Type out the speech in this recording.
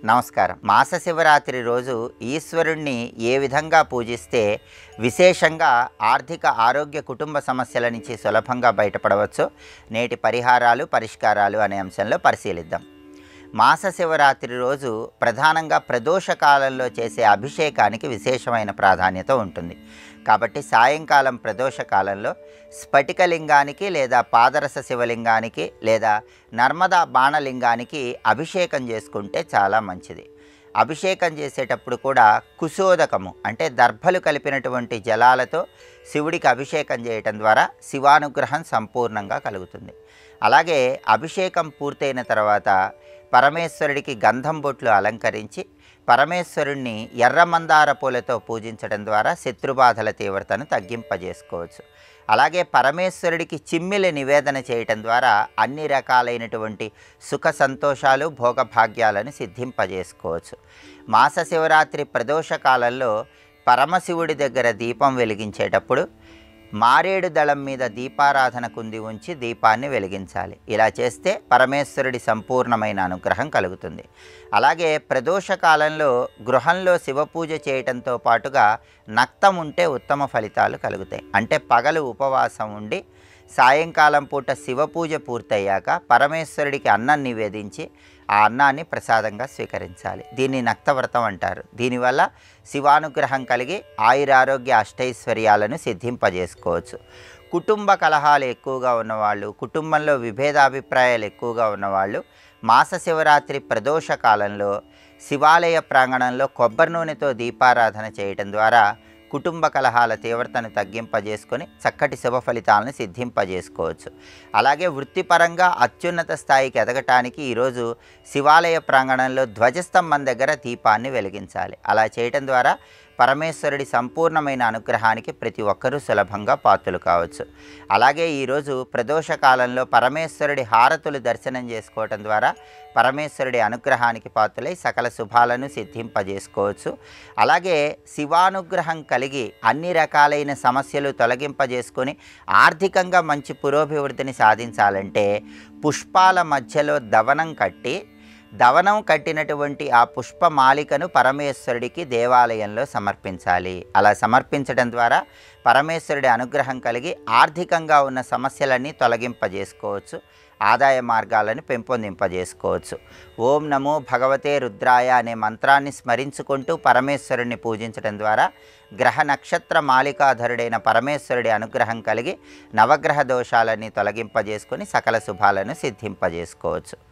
నమస్కారం. మాస శివరాత్రి రోజు ఈశ్వరుణ్ణి ఏ విధంగా పూజిస్తే విశేషంగా ఆర్థిక ఆరోగ్య కుటుంబ సమస్యల నుంచి సులభంగా బయటపడవచ్చో నేటి పరిష్కారాలు అనే అంశంలో పరిశీలిద్దాం. మాస శివరాత్రి రోజు ప్రధానంగా ప్రదోష కాలంలో చేసే అభిషేకానికి విశేషమైన ప్రాధాన్యత ఉంటుంది. కాబట్టి సాయంకాలం ప్రదోష కాలంలో స్ఫటికలింగానికి లేదా పాదరస శివలింగానికి లేదా నర్మదా బాణలింగానికి అభిషేకం చేసుకుంటే చాలా మంచిది. అభిషేకం చేసేటప్పుడు కూడా కుశోదకము అంటే దర్భలు కలిపినటువంటి జలాలతో శివుడికి అభిషేకం చేయటం ద్వారా శివానుగ్రహం సంపూర్ణంగా కలుగుతుంది. అలాగే అభిషేకం పూర్తయిన తర్వాత పరమేశ్వరుడికి గంధం బొట్లు అలంకరించి పరమేశ్వరుణ్ణి ఎర్రమందార పూలతో పూజించడం ద్వారా శత్రుబాధల తీవ్రతను తగ్గింపజేసుకోవచ్చు. అలాగే పరమేశ్వరుడికి చిమ్మిలి నివేదన చేయటం ద్వారా అన్ని రకాలైనటువంటి సుఖ సంతోషాలు భోగభాగ్యాలను సిద్ధింపజేసుకోవచ్చు. మాస శివరాత్రి ప్రదోష కాలంలో పరమశివుడి దగ్గర దీపం వెలిగించేటప్పుడు మారేడు దళం మీద దీపారాధన కుంది ఉంచి దీపాన్ని వెలిగించాలి. ఇలా చేస్తే పరమేశ్వరుడి సంపూర్ణమైన అనుగ్రహం కలుగుతుంది. అలాగే ప్రదోష కాలంలో గృహంలో శివపూజ చేయటంతో పాటుగా నక్తం ఉంటే ఉత్తమ ఫలితాలు కలుగుతాయి. అంటే పగలు ఉపవాసం ఉండి సాయంకాలం పూట శివపూజ పూర్తయ్యాక పరమేశ్వరుడికి అన్నం నివేదించి ఆ అన్నాన్ని ప్రసాదంగా స్వీకరించాలి. దీన్ని నక్తవ్రతం అంటారు. దీనివల్ల శివానుగ్రహం కలిగి ఆయురారోగ్య అష్టైశ్వర్యాలను సిద్ధింపజేసుకోవచ్చు. కుటుంబ కలహాలు ఎక్కువగా ఉన్నవాళ్ళు, కుటుంబంలో విభేదాభిప్రాయాలు ఎక్కువగా ఉన్నవాళ్ళు మాస శివరాత్రి ప్రదోష కాలంలో శివాలయ ప్రాంగణంలో కొబ్బరి నూనెతో దీపారాధన చేయటం ద్వారా కుటుంబ కలహాల తీవ్రతను తగ్గింపజేసుకొని చక్కటి శుభ ఫలితాలను సిద్ధింపజేసుకోవచ్చు. అలాగే వృత్తిపరంగా అత్యున్నత స్థాయికి ఎదగటానికి ఈరోజు శివాలయ ప్రాంగణంలో ధ్వజస్తంభం దగ్గర దీపాన్ని వెలిగించాలి. అలా చేయటం ద్వారా పరమేశ్వరుడి సంపూర్ణమైన అనుగ్రహానికి ప్రతి ఒక్కరూ సులభంగా పాత్రులు కావచ్చు. అలాగే ఈరోజు ప్రదోష కాలంలో పరమేశ్వరుడి హారతులు దర్శనం చేసుకోవటం ద్వారా పరమేశ్వరుడి అనుగ్రహానికి పాత్రులై సకల శుభాలను సిద్ధింపజేసుకోవచ్చు. అలాగే శివానుగ్రహం కలిగి అన్ని రకాలైన సమస్యలు తొలగింపజేసుకొని ఆర్థికంగా మంచి పురోభివృద్ధిని సాధించాలంటే పుష్పాల మధ్యలో దవనం కట్టినటువంటి ఆ పుష్పమాలికను పరమేశ్వరుడికి దేవాలయంలో సమర్పించాలి. అలా సమర్పించడం ద్వారా పరమేశ్వరుడి అనుగ్రహం కలిగి ఆర్థికంగా ఉన్న సమస్యలన్నీ తొలగింపజేసుకోవచ్చు, ఆదాయ మార్గాలను పెంపొందింపజేసుకోవచ్చు. ఓం నమో భగవతే రుద్రాయ అనే మంత్రాన్ని స్మరించుకుంటూ పరమేశ్వరుడిని పూజించడం ద్వారా గ్రహ నక్షత్ర మాలికాధరుడైన పరమేశ్వరుడి అనుగ్రహం కలిగి నవగ్రహ దోషాలన్నీ తొలగింపజేసుకొని సకల శుభాలను సిద్ధింపజేసుకోవచ్చు.